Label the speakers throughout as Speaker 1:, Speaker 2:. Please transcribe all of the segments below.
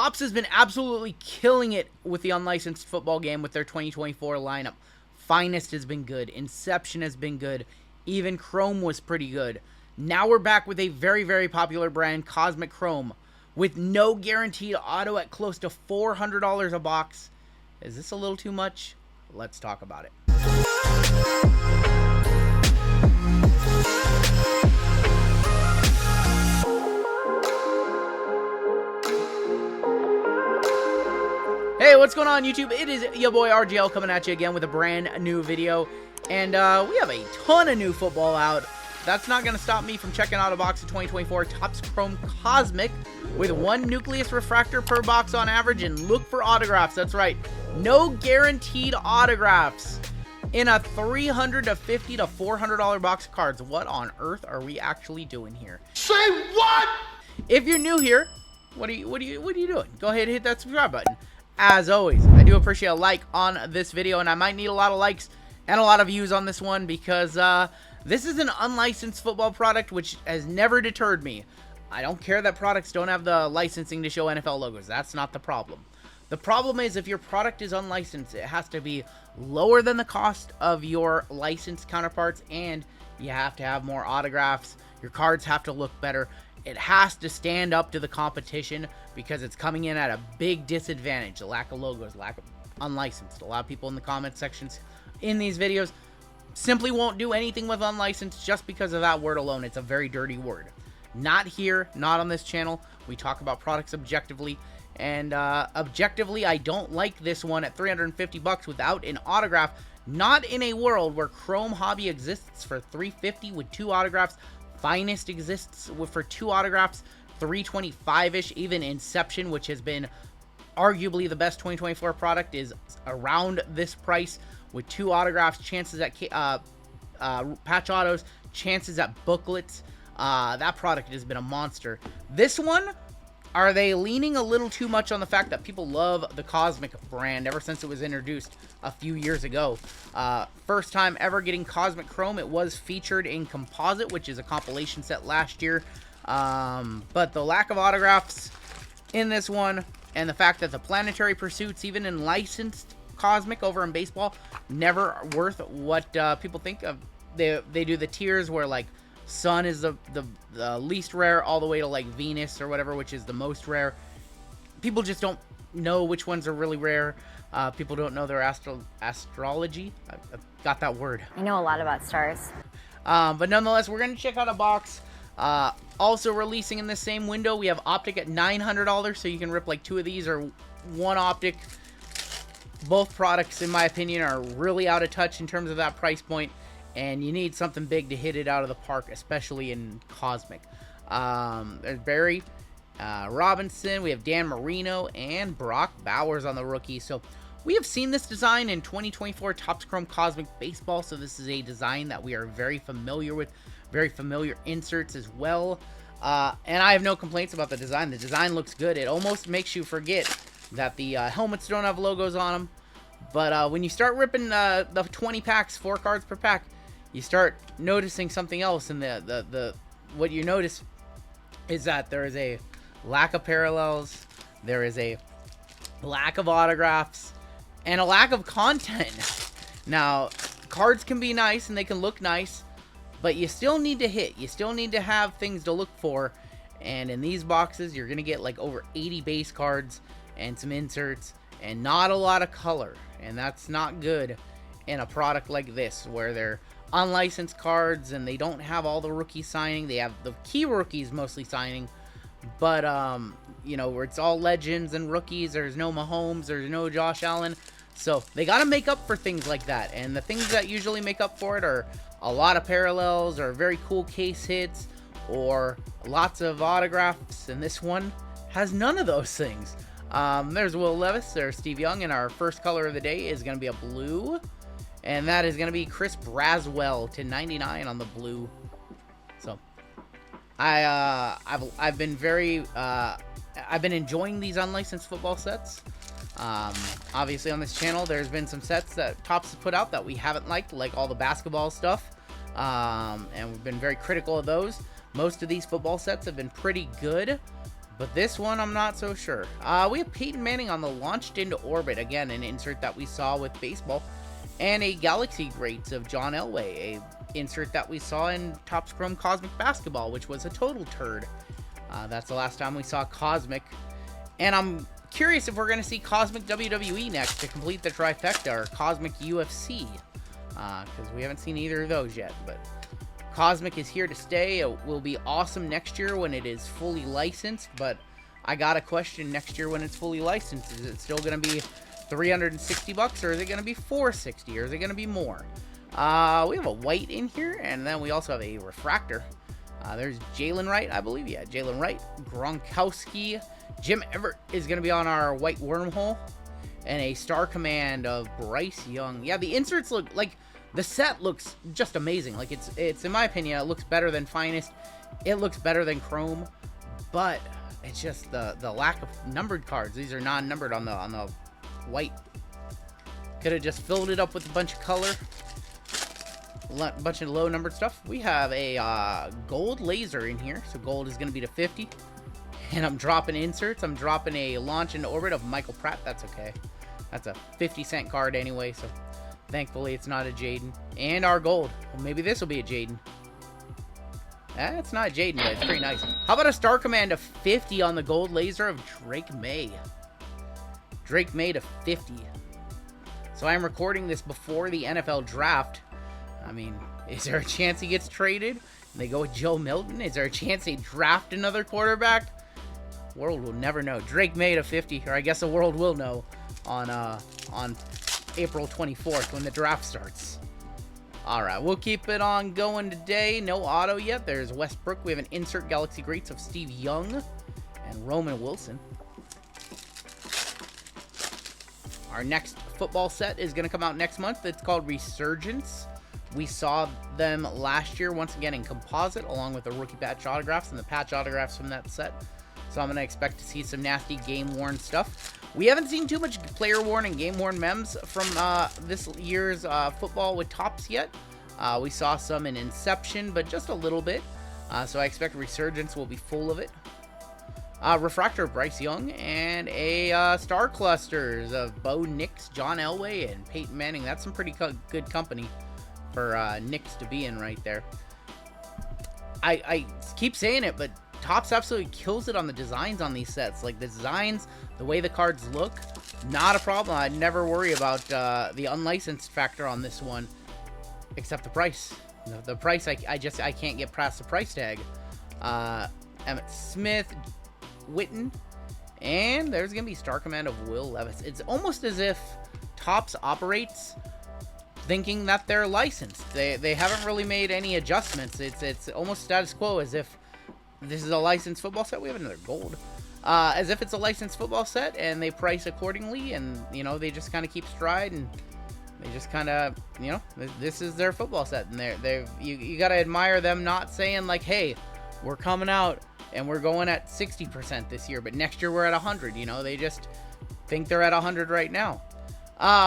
Speaker 1: Topps has been absolutely killing it with the unlicensed football game with their 2024 lineup. Finest has been good. Inception has been good. Even Chrome was pretty good. Now we're back with a very, very popular brand, Cosmic Chrome, with no guaranteed auto at close to $400 a box. Is this a little too much? Let's talk about it. Hey, what's going on, YouTube? It is your boy RGL coming at you again with a brand new video. And we have a ton of new football out. That's not going to stop me from checking out a box of 2024 Topps Chrome Cosmic with 1 nucleus refractor per box on average, and look for autographs. That's right, no guaranteed autographs in a $350 to $400 box of cards. What on earth are we actually doing here?
Speaker 2: Say what?
Speaker 1: If you're new here, what are you doing? Go ahead and hit that subscribe button. As always, I do appreciate a like on this video, and I might need a lot of likes and a lot of views on this one because this is an unlicensed football product, which has never deterred me. I don't care that products don't have the licensing to show NFL logos. That's not the problem. The problem is if your product is unlicensed, it has to be lower than the cost of your licensed counterparts, and you have to have more autographs. Your cards have to look better. It has to stand up to the competition because it's coming in at a big disadvantage. The lack of logos, lack of unlicensed. A lot of people in the comment sections in these videos simply won't do anything with unlicensed just because of that word alone. It's a very dirty word. Not here, not on this channel. We talk about products objectively, and objectively, I don't like this one at $350 without an autograph. Not in a world where Chrome Hobby exists for $350 with 2 autographs. Finest exists for 2 autographs, $325-ish. Even Inception, which has been arguably the best 2024 product, is around this price with 2 autographs, chances at patch autos, chances at booklets. That product has been a monster. This one, are they leaning a little too much on the fact that people love the Cosmic brand ever since it was introduced a few years ago? First time ever getting Cosmic Chrome. It was featured in Composite, which is a compilation set last year. But the lack of autographs in this one, and the fact that the planetary pursuits, even in licensed Cosmic over in baseball, never worth what people think of. They do the tiers where like Sun is the least rare all the way to like Venus or whatever, which is the most rare. People just don't know which ones are really rare. People don't know their astrology. I've got that word.
Speaker 3: I know a lot about stars.
Speaker 1: But nonetheless, we're going to check out a box. Also releasing in the same window, we have Optic at $900, so you can rip like 2 of these or 1 Optic. Both products, in my opinion, are really out of touch in terms of that price point, and you need something big to hit it out of the park, especially in Cosmic. There's Barry Robinson, we have Dan Marino, and Brock Bowers on the rookie. So we have seen this design in 2024 Topps Chrome Cosmic Baseball, so this is a design that we are very familiar with, very familiar inserts as well. And I have no complaints about the design. The design looks good. It almost makes you forget that the helmets don't have logos on them. But when you start ripping the 20 packs, 4 cards per pack, you start noticing something else. And what you notice is that there is a lack of parallels, there is a lack of autographs, and a lack of content. Now, cards can be nice and they can look nice, but you still need to hit. You still need to have things to look for. And in these boxes, you're going to get like over 80 base cards and some inserts and not a lot of color. And that's not good in a product like this where they're unlicensed cards and they don't have all the rookies signing. They have the key rookies mostly signing, but you know, where it's all legends and rookies. There's no Mahomes, there's no Josh Allen, so they got to make up for things like that. And the things that usually make up for it are a lot of parallels or very cool case hits or lots of autographs, and this one has none of those things. There's Will Levis, there's Steve Young, and our first color of the day is going to be a blue, and that is going to be Chris Braswell to 99 on the blue. So I've been very I've been enjoying these unlicensed football sets. Obviously on this channel there's been some sets that Topps has put out that we haven't liked, like all the basketball stuff, and we've been very critical of those. Most of these football sets have been pretty good, But this one, I'm not so sure. We have Peyton Manning on the Launched into Orbit. Again, an insert that we saw with baseball. And a Galaxy Greats of John Elway. A insert that we saw in Topps Chrome Cosmic Basketball, which was a total turd. That's the last time we saw Cosmic. And I'm curious if we're going to see Cosmic WWE next to complete the trifecta, or Cosmic UFC. Because we haven't seen either of those yet. But Cosmic is here to stay. It will be awesome next year when it is fully licensed. But I got a question next year when it's fully licensed. Is it still going to be $360, or is it going to be $460, or is it going to be more? We have a white in here, and then we also have a refractor. There's Jalen Wright, I believe. Yeah, Jalen Wright, Gronkowski. Jim Everett is going to be on our white wormhole, and a Star Command of Bryce Young. Yeah, the inserts look like, the set looks just amazing. Like, it's in my opinion, it looks better than Finest. It looks better than Chrome, but it's just the lack of numbered cards. These are non-numbered on the white. Could have just filled it up with a bunch of color, a bunch of low numbered stuff. We have a gold laser in here, so gold is going to be to 50. And I'm dropping inserts. I'm dropping a Launch into Orbit of Michael Pratt. That's okay. That's a 50-cent card anyway, so thankfully it's not a Jaden. And our gold. Well, maybe this will be a Jaden. It's not a Jaden, but it's pretty nice. How about a Star Command of 50 on the gold laser of Drake May? Drake May to 50. So I'm recording this before the NFL draft. I mean, is there a chance he gets traded and they go with Joe Milton? Is there a chance they draft another quarterback? World will never know. Drake May to 50, or I guess the world will know on April 24th when the draft starts. Alright, we'll keep it on going today. No auto yet. There's Westbrook. We have an insert Galaxy Greats of Steve Young and Roman Wilson. Our next football set is going to come out next month. It's called Resurgence. We saw them last year, once again, in composite, along with the rookie patch autographs and the patch autographs from that set. So I'm going to expect to see some nasty game-worn stuff. We haven't seen too much player-worn and game-worn mems from this year's football with Topps yet. We saw some in Inception, but just a little bit. So I expect Resurgence will be full of it. Refractor of Bryce Young, and a Star Clusters of Bo Nix, John Elway, and Peyton Manning. That's some pretty good company for Nix to be in right there. I keep saying it, but Topps absolutely kills it on the designs on these sets. Like, the designs, the way the cards look, not a problem. I'd never worry about the unlicensed factor on this one, except the price. The price, I can't get past the price tag. Emmitt Smith, Witten, and there's going to be Star Command of Will Levis. It's almost as if Topps operates thinking that they're licensed. They haven't really made any adjustments. It's almost status quo, as if this is a licensed football set. We have another gold. As if it's a licensed football set, and they price accordingly, and, you know, they just kind of keep stride, and they just kind of, you know, this is their football set, and you got to admire them not saying, like, hey, we're coming out, and we're going at 60% this year, but next year we're at 100, you know? They just think they're at 100 right now.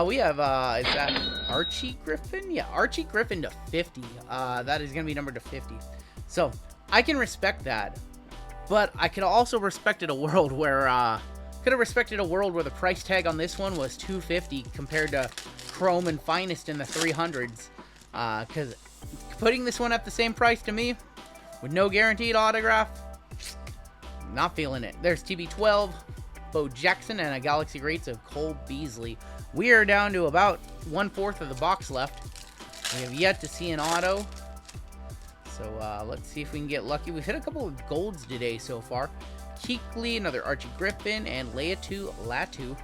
Speaker 1: We have, is that Archie Griffin? Yeah, Archie Griffin to 50. That is going to be numbered to 50. So, I can respect that, but I could also respect a world where, could have respected a world where the price tag on this one was $250 compared to Chrome and Finest in the 300s. Because putting this one at the same price to me, with no guaranteed autograph, not feeling it. There's TB12, Bo Jackson, and a Galaxy Greats of Cole Beasley. We are down to about 1/4 of the box left. We have yet to see an auto. So let's see if we can get lucky. We've hit a couple of golds today so far. Keekly, another Archie Griffin, and Latu.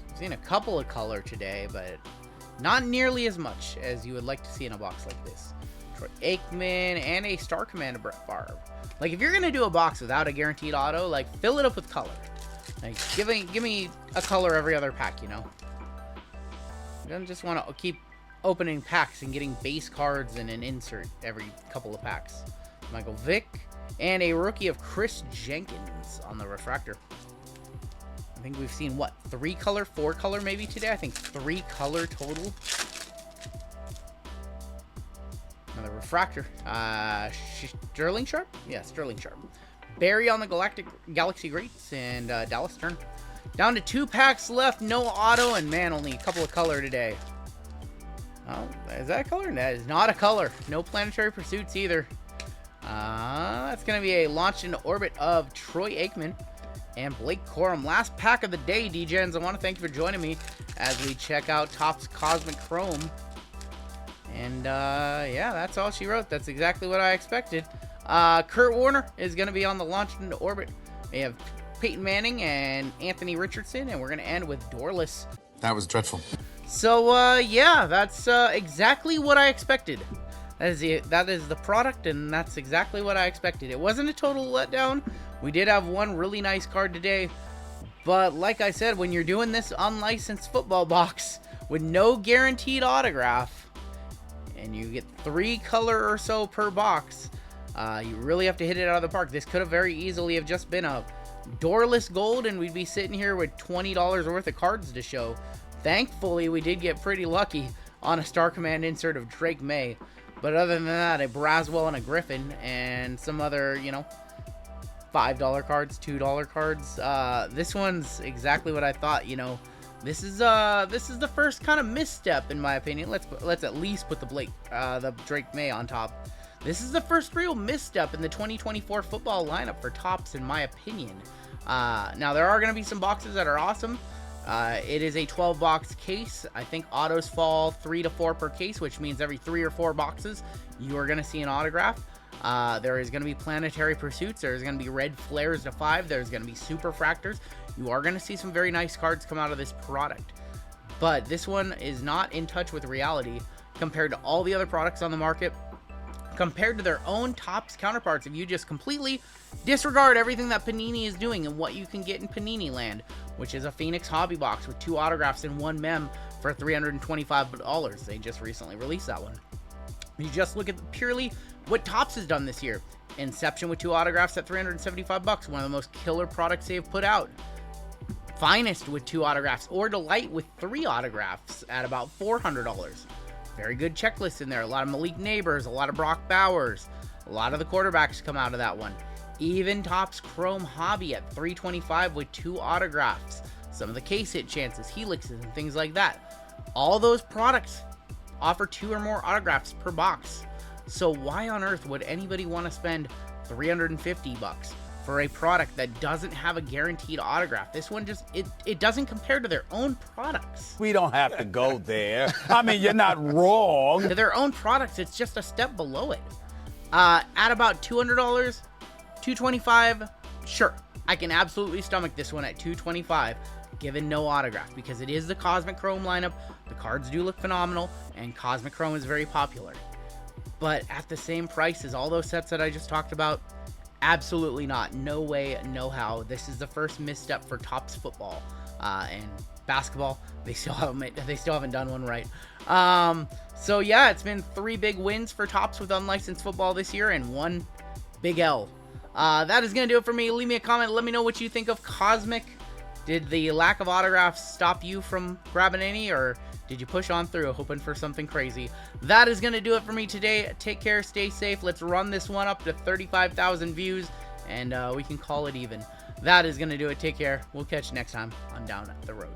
Speaker 1: We've seen a couple of color today, but not nearly as much as you would like to see in a box like this. Troy Aikman, and a Star Command of Brett Favre. Like, if you're going to do a box without a guaranteed auto, like, fill it up with color. Like, give me a color every other pack, you know? You don't just want to keep opening packs and getting base cards and an insert every couple of packs. Michael Vick, and a rookie of Chris Jenkins on the refractor. I think we've seen, what, 3 color, 4 color maybe today? I think 3 color total. Another refractor. Sterling Sharp? Yeah, Sterling Sharp. Barry on the Galaxy Greats, and Dallas Turner. Down to 2 packs left, no auto, and man, only a couple of color today. Oh, is that a color? That is not a color. No planetary pursuits either. That's going to be a launch into orbit of Troy Aikman and Blake Corum. Last pack of the day, D-Gens. I want to thank you for joining me as we check out Topps Cosmic Chrome. And, yeah, that's all she wrote. That's exactly what I expected. Kurt Warner is going to be on the launch into orbit. We have Peyton Manning and Anthony Richardson, and we're going to end with Dorless.
Speaker 2: That was dreadful.
Speaker 1: So, yeah, that's exactly what I expected. That is the product, and that's exactly what I expected. It wasn't a total letdown. We did have one really nice card today, but like I said, when you're doing this unlicensed football box with no guaranteed autograph, and you get 3 color or so per box, you really have to hit it out of the park. This could have very easily have just been a doorless gold, and we'd be sitting here with $20 worth of cards to show. Thankfully, we did get pretty lucky on a Star Command insert of Drake May. But other than that, a Braswell and a Griffin, and some other, you know, $5 cards, $2 cards. This one's exactly what I thought. You know, this is the first kind of misstep in my opinion. Let's at least put the Drake May on top. This is the first real misstep in the 2024 football lineup for Topps, in my opinion. Now there are going to be some boxes that are awesome. It is a 12-box case. I think autos fall 3 to 4 per case, which means every 3 or 4 boxes you are going to see an autograph. There is going to be planetary pursuits. There's going to be red flares to 5. There's going to be super fractors. You are going to see some very nice cards come out of this product. But this one is not in touch with reality compared to all the other products on the market, compared to their own Topps counterparts. If you just completely disregard everything that Panini is doing and what you can get in Panini land, which is a Phoenix hobby box with 2 autographs and 1 mem for $325. They just recently released that one. You just look at purely what Topps has done this year. Inception with 2 autographs at $375, one of the most killer products they've put out. Finest with 2 autographs, or Delight with 3 autographs at about $400. Very good checklist in there. A lot of Malik Neighbors, a lot of Brock Bowers, a lot of the quarterbacks come out of that one. Even Topps Chrome Hobby at $325 with 2 autographs. Some of the case hit chances, helixes, and things like that. All those products offer 2 or more autographs per box. So why on earth would anybody want to spend $350 for a product that doesn't have a guaranteed autograph? This one just, it doesn't compare to their own products.
Speaker 3: We don't have to go there. I mean, you're not wrong.
Speaker 1: To their own products, it's just a step below it. At about $200, $225, sure, I can absolutely stomach this one at $225, given no autograph, because it is the Cosmic Chrome lineup. The cards do look phenomenal, and Cosmic Chrome is very popular. But at the same price as all those sets that I just talked about, absolutely not. No way, no how. This is the first misstep for Topps football and basketball. They still haven't done one right. So yeah, it's been 3 big wins for Topps with unlicensed football this year, and 1 big L. That is gonna do it for me. Leave me a comment. Let me know what you think of Cosmic. Did the lack of autographs stop you from grabbing any, or did you push on through hoping for something crazy? That is going to do it for me today. Take care, stay safe. Let's run this one up to 35,000 views, and we can call it even. That is going to do it. Take care. We'll catch you next time on Down the Road.